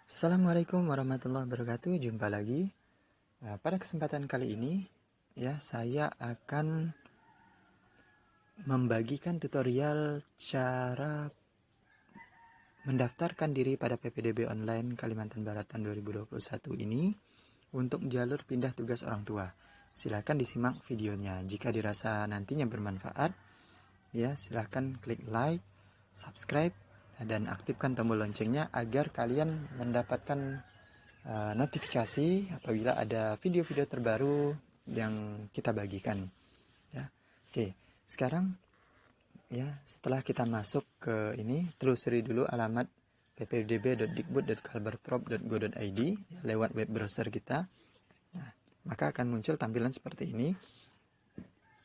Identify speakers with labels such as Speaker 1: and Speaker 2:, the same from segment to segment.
Speaker 1: Assalamualaikum warahmatullahi wabarakatuh. Jumpa lagi. Pada kesempatan kali ini saya akan membagikan tutorial cara mendaftarkan diri pada PPDB online Kalimantan Barat tahun 2021 ini untuk jalur pindah tugas orang tua. Silakan disimak videonya. Jika dirasa nantinya bermanfaat, silakan klik like, subscribe, dan aktifkan tombol loncengnya agar kalian mendapatkan notifikasi apabila ada video-video terbaru yang kita bagikan. Oke, sekarang setelah kita masuk ke ini, telusuri dulu alamat ppdb.dikbud.kalbarprop.go.id lewat web browser kita. Maka akan muncul tampilan seperti ini.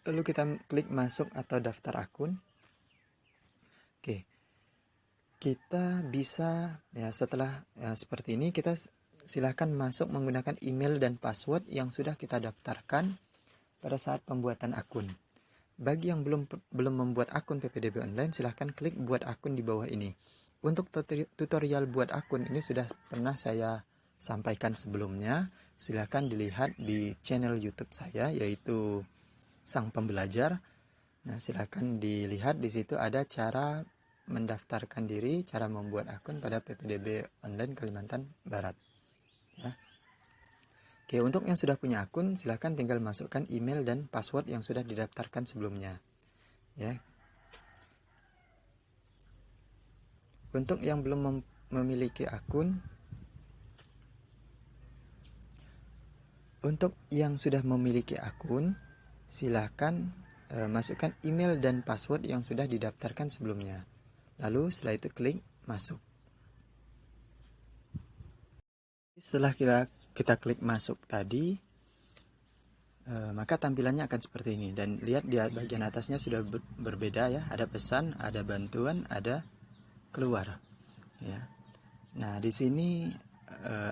Speaker 1: Lalu kita klik masuk atau daftar akun. Oke, kita bisa setelah seperti ini, kita silahkan masuk menggunakan email dan password yang sudah kita daftarkan pada saat pembuatan akun. Bagi yang belum membuat akun PPDB online, silahkan klik buat akun di bawah ini. Untuk tutorial buat akun ini sudah pernah saya sampaikan sebelumnya. Silahkan dilihat di channel YouTube saya, yaitu Sang Pembelajar. Nah, silahkan dilihat, di situ ada cara mendaftarkan diri, cara membuat akun pada PPDB online Kalimantan Barat. Oke, untuk yang sudah punya akun, silahkan tinggal masukkan email dan password yang sudah didaftarkan sebelumnya. Untuk yang belum memiliki akun, untuk yang sudah memiliki akun, silahkan masukkan email dan password yang sudah didaftarkan sebelumnya. Lalu setelah itu klik masuk. Setelah kita klik masuk tadi, maka tampilannya akan seperti ini. Dan lihat di bagian atasnya sudah berbeda ya. Ada pesan, ada bantuan, ada keluar. Nah, di sini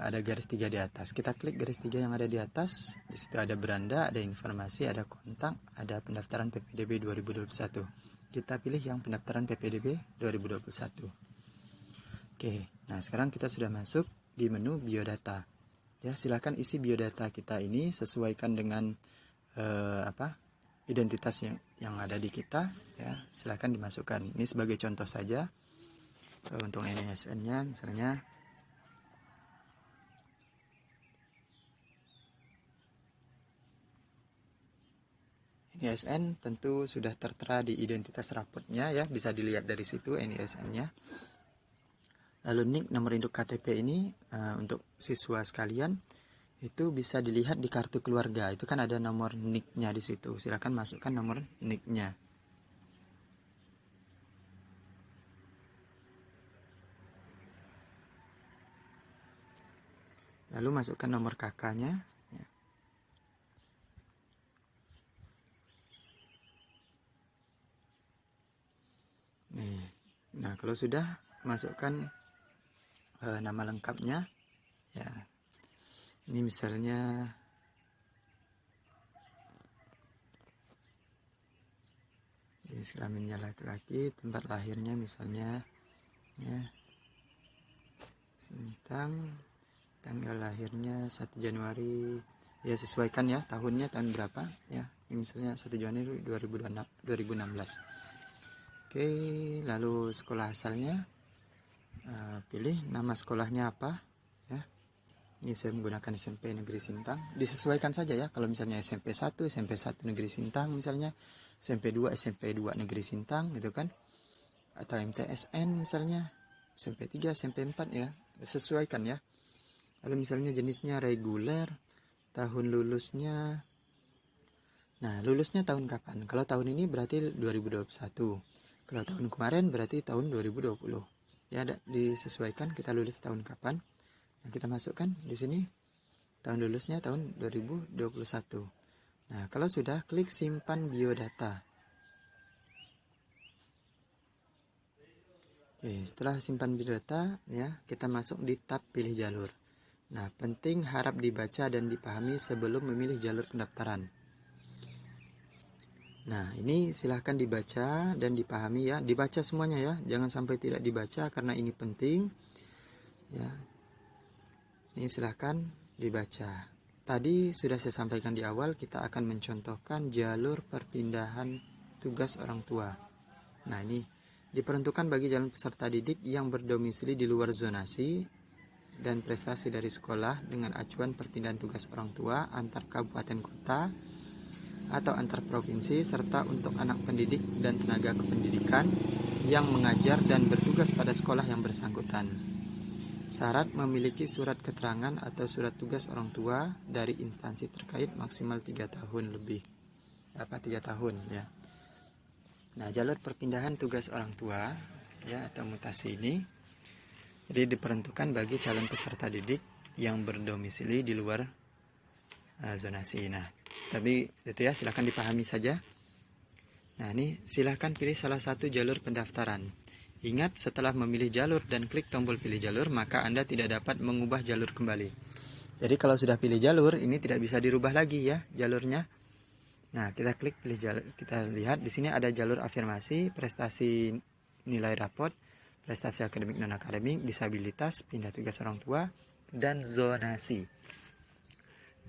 Speaker 1: ada garis 3 di atas. Kita klik garis 3 yang ada di atas. Di situ ada beranda, ada informasi, ada kontak, ada pendaftaran PPDB 2021. Kita pilih yang pendaftaran PPDB 2021. Oke, nah sekarang kita sudah masuk di menu biodata. Silakan isi biodata kita ini sesuaikan dengan identitas yang ada di kita. Silakan dimasukkan. Ini sebagai contoh saja. Untuk NISN-nya misalnya NISN tentu sudah tertera di identitas rapotnya bisa dilihat dari situ NISN-nya. Lalu NIK, nomor induk KTP ini untuk siswa sekalian itu bisa dilihat di kartu keluarga. Itu kan ada nomor NIK-nya di situ. Silakan masukkan nomor NIK-nya. Lalu masukkan nomor KK-nya. Nah, kalau sudah, masukkan nama lengkapnya. Ini misalnya kelaminnya laki-laki, tempat lahirnya misalnya Sintang, tanggal lahirnya 1 Januari, sesuaikan tahunnya, tahun berapa ini misalnya 1 Januari 2016. Oke, lalu sekolah asalnya, pilih nama sekolahnya apa ini saya menggunakan SMP Negeri Sintang. Disesuaikan saja kalau misalnya SMP 1 Negeri Sintang, misalnya SMP 2 Negeri Sintang gitu kan, atau MTSN misalnya SMP 3 SMP 4 sesuaikan Lalu misalnya jenisnya reguler, tahun lulusnya, nah lulusnya tahun kapan? Kalau tahun ini berarti 2021, kalau tahun kemarin berarti tahun 2020. Disesuaikan kita lulus tahun kapan. Nah, kita masukkan di sini tahun lulusnya tahun 2021. Nah, kalau sudah, klik simpan biodata. Oke, setelah simpan biodata kita masuk di tab pilih jalur. Nah, penting harap dibaca dan dipahami sebelum memilih jalur pendaftaran. Nah, ini silahkan dibaca dan dipahami dibaca semuanya jangan sampai tidak dibaca karena ini penting Ini silahkan dibaca. Tadi sudah saya sampaikan di awal, kita akan mencontohkan jalur perpindahan tugas orang tua. Nah, ini diperuntukkan bagi calon peserta didik yang berdomisili di luar zonasi dan prestasi dari sekolah dengan acuan perpindahan tugas orang tua antar kabupaten kota atau antar provinsi, serta untuk anak pendidik dan tenaga kependidikan yang mengajar dan bertugas pada sekolah yang bersangkutan. Syarat memiliki surat keterangan atau surat tugas orang tua dari instansi terkait maksimal 3 tahun lebih. 3 tahun ya. Nah, jalur perpindahan tugas orang tua ya atau mutasi ini jadi diperuntukkan bagi calon peserta didik yang berdomisili di luar zonasi. Nah, tapi itu ya silahkan dipahami saja. Nah, ini silahkan pilih salah satu jalur pendaftaran. Ingat, setelah memilih jalur dan klik tombol pilih jalur, maka Anda tidak dapat mengubah jalur kembali. Jadi kalau sudah pilih jalur, ini tidak bisa dirubah lagi ya jalurnya. Nah, kita klik pilih jalur. Kita lihat di sini ada jalur afirmasi, prestasi nilai raport, prestasi akademik non akademik, disabilitas, pindah tugas orang tua, dan zonasi.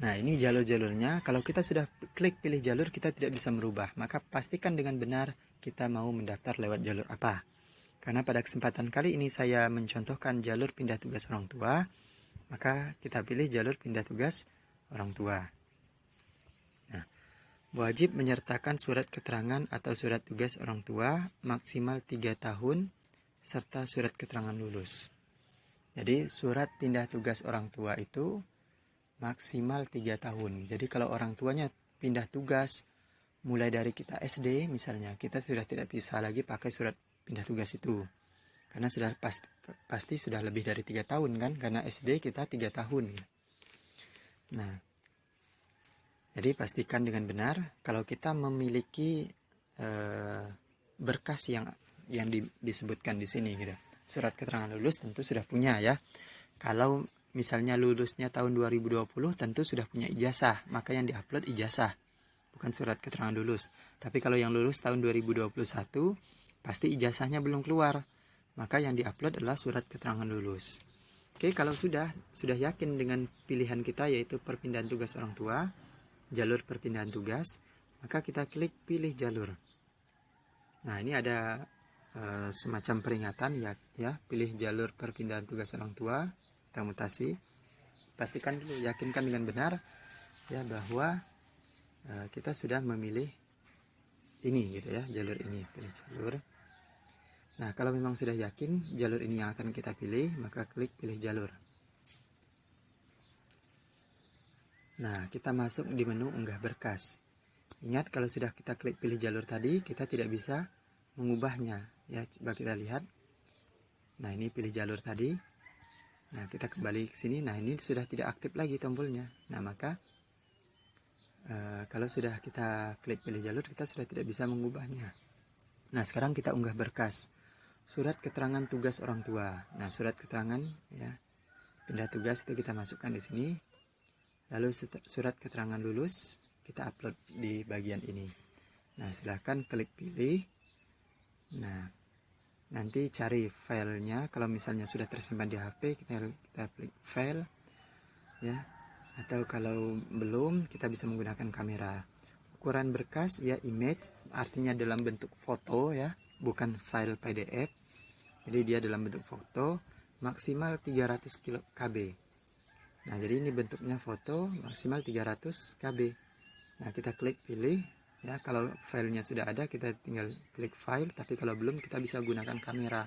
Speaker 1: Nah, ini jalur-jalurnya. Kalau kita sudah klik pilih jalur, kita tidak bisa merubah. Maka pastikan dengan benar kita mau mendaftar lewat jalur apa. Karena pada kesempatan kali ini saya mencontohkan jalur pindah tugas orang tua, maka kita pilih jalur pindah tugas orang tua. Nah, wajib menyertakan surat keterangan atau surat tugas orang tua maksimal 3 tahun serta surat keterangan lulus. Jadi surat pindah tugas orang tua itu maksimal 3 tahun. Jadi kalau orang tuanya pindah tugas mulai dari kita SD misalnya, kita sudah tidak bisa lagi pakai surat pindah tugas itu, karena sudah pasti sudah lebih dari 3 tahun kan, karena SD kita 3 tahun. Nah, jadi pastikan dengan benar kalau kita memiliki berkas yang disebutkan di sini gitu. Surat keterangan lulus tentu sudah punya ya. Kalau misalnya lulusnya tahun 2020 tentu sudah punya ijazah, maka yang diupload ijazah, bukan surat keterangan lulus. Tapi kalau yang lulus tahun 2021 pasti ijazahnya belum keluar, maka yang diupload adalah surat keterangan lulus. Oke, kalau sudah yakin dengan pilihan kita yaitu perpindahan tugas orang tua, jalur perpindahan tugas, maka kita klik pilih jalur. Nah, ini ada semacam peringatan ya, pilih jalur perpindahan tugas orang tua atau mutasi. Pastikan dulu, yakinkan dengan benar ya bahwa kita sudah memilih ini gitu ya, jalur ini, pilih jalur. Nah, kalau memang sudah yakin jalur ini yang akan kita pilih, maka klik pilih jalur. Nah, kita masuk di menu unggah berkas. Ingat, kalau sudah kita klik pilih jalur tadi, kita tidak bisa mengubahnya ya. Coba kita lihat. Nah, ini pilih jalur tadi. Nah, kita kembali ke sini. Nah, ini sudah tidak aktif lagi tombolnya. Nah, maka kalau sudah kita klik pilih jalur, kita sudah tidak bisa mengubahnya. Nah, sekarang kita unggah berkas. Surat keterangan tugas orang tua. Nah, surat keterangan ya pindah tugas itu kita masukkan di sini. Lalu surat keterangan lulus kita upload di bagian ini. Nah, silahkan klik pilih. Nah, nanti cari filenya. Kalau misalnya sudah tersimpan di HP, kita klik file ya. Atau kalau belum, kita bisa menggunakan kamera. Ukuran berkas ya image, artinya dalam bentuk foto ya, bukan file PDF. Jadi dia dalam bentuk foto, maksimal 300 KB. Nah, jadi ini bentuknya foto, maksimal 300 KB. Nah, kita klik pilih ya. Kalau filenya sudah ada, kita tinggal klik file. Tapi kalau belum, kita bisa gunakan kamera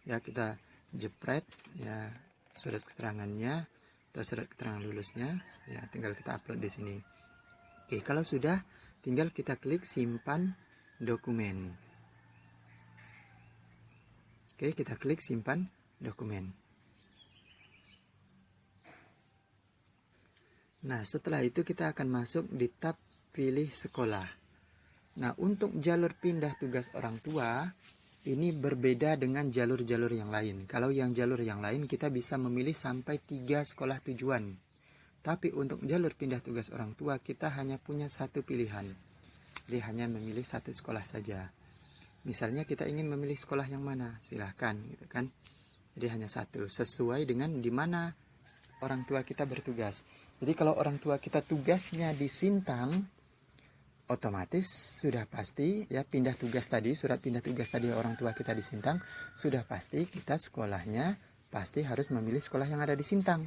Speaker 1: ya. Kita jepret ya surat keterangannya atau surat keterangan lulusnya ya, tinggal kita upload di sini. Oke, kalau sudah, tinggal kita klik simpan dokumen. Oke, kita klik simpan dokumen. Nah, setelah itu kita akan masuk di tab pilih sekolah. Nah, untuk jalur pindah tugas orang tua ini berbeda dengan jalur-jalur yang lain. Kalau yang jalur yang lain kita bisa memilih sampai 3 sekolah tujuan. Tapi untuk jalur pindah tugas orang tua kita hanya punya satu pilihan. Jadi hanya memilih satu sekolah saja. Misalnya kita ingin memilih sekolah yang mana, silahkan gitu kan. Jadi hanya satu, sesuai dengan di mana orang tua kita bertugas. Jadi kalau orang tua kita tugasnya di Sintang, otomatis sudah pasti ya pindah tugas tadi, surat pindah tugas tadi orang tua kita di Sintang, sudah pasti kita sekolahnya pasti harus memilih sekolah yang ada di Sintang.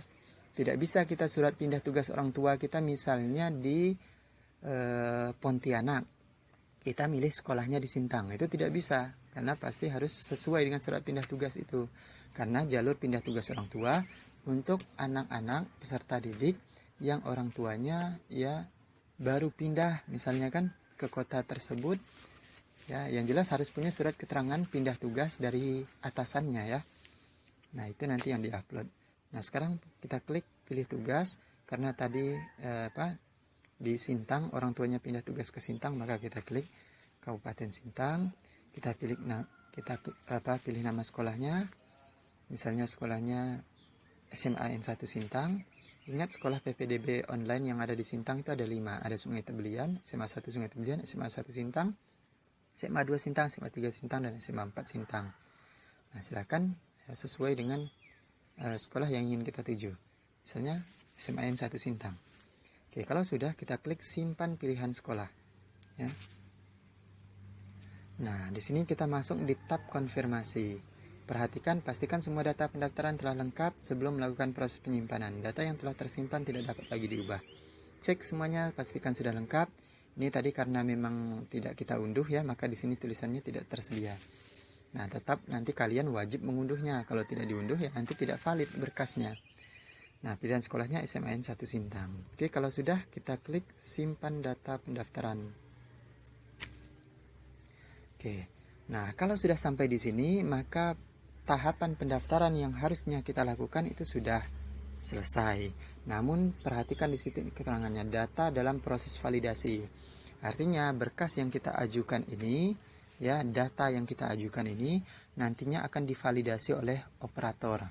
Speaker 1: Tidak bisa kita surat pindah tugas orang tua kita misalnya di Pontianak, kita milih sekolahnya di Sintang, itu tidak bisa, karena pasti harus sesuai dengan surat pindah tugas itu. Karena jalur pindah tugas orang tua untuk anak-anak peserta didik yang orang tuanya ya baru pindah misalnya kan ke kota tersebut, ya yang jelas harus punya surat keterangan pindah tugas dari atasannya ya. Nah itu nanti yang diupload. Nah sekarang kita klik pilih tugas, karena tadi di Sintang orang tuanya pindah tugas ke Sintang, maka kita klik Kabupaten Sintang, kita pilih pilih nama sekolahnya, misalnya sekolahnya SMA N1 Sintang. Ingat sekolah PPDB online yang ada di Sintang itu ada 5, ada Sungai Tebelian, SMA 1 Sungai Tebelian, SMA 1 Sintang, SMA 2 Sintang, SMA 3 Sintang, dan SMA 4 Sintang. Nah silakan sesuai dengan sekolah yang ingin kita tuju, misalnya SMA N1 Sintang. Oke, kalau sudah kita klik simpan pilihan sekolah ya. Nah di sini kita masuk di tab konfirmasi. Perhatikan, pastikan semua data pendaftaran telah lengkap sebelum melakukan proses penyimpanan. Data yang telah tersimpan tidak dapat lagi diubah. Cek semuanya, pastikan sudah lengkap. Ini tadi karena memang tidak kita unduh ya, maka di sini tulisannya tidak tersedia. Nah, tetap nanti kalian wajib mengunduhnya. Kalau tidak diunduh ya nanti tidak valid berkasnya. Nah, pilihan sekolahnya SMA N1 Sintang. Oke, kalau sudah kita klik simpan data pendaftaran. Oke. Nah, kalau sudah sampai di sini, maka tahapan pendaftaran yang harusnya kita lakukan itu sudah selesai. Namun perhatikan di situ keterangannya, data dalam proses validasi. Artinya berkas yang kita ajukan ini, ya data yang kita ajukan ini nantinya akan divalidasi oleh operator.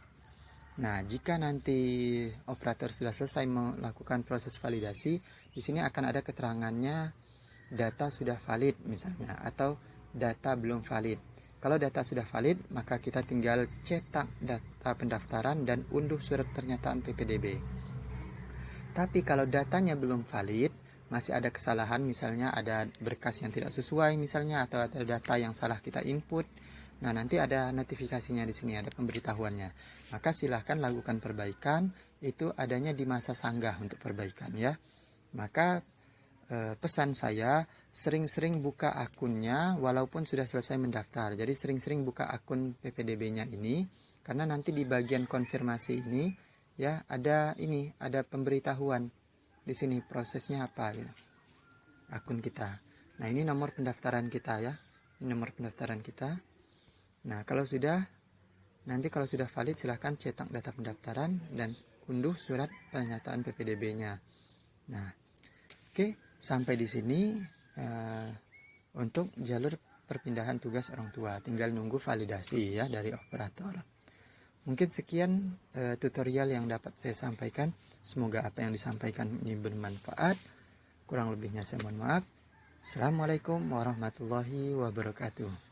Speaker 1: Nah, jika nanti operator sudah selesai melakukan proses validasi, di sini akan ada keterangannya data sudah valid misalnya, atau data belum valid. Kalau data sudah valid, maka kita tinggal cetak data pendaftaran dan unduh surat pernyataan PPDB. Tapi kalau datanya belum valid, masih ada kesalahan, misalnya ada berkas yang tidak sesuai misalnya, atau ada data yang salah kita input. Nah, nanti ada notifikasinya di sini, ada pemberitahuannya. Maka silahkan lakukan perbaikan, itu adanya di masa sanggah untuk perbaikan ya. Maka pesan saya, sering-sering buka akunnya walaupun sudah selesai mendaftar. Jadi sering-sering buka akun PPDB-nya ini, karena nanti di bagian konfirmasi ini ya ada pemberitahuan di sini prosesnya apa gitu. Akun kita. Nah, ini nomor pendaftaran kita ya. Ini nomor pendaftaran kita. Nah, kalau sudah valid silahkan cetak data pendaftaran dan unduh surat pernyataan PPDB-nya. Nah, oke, sampai di sini untuk jalur perpindahan tugas orang tua, tinggal nunggu validasi ya dari operator. Mungkin sekian tutorial yang dapat saya sampaikan. Semoga apa yang disampaikan ini bermanfaat. Kurang lebihnya saya mohon maaf. Assalamualaikum warahmatullahi wabarakatuh.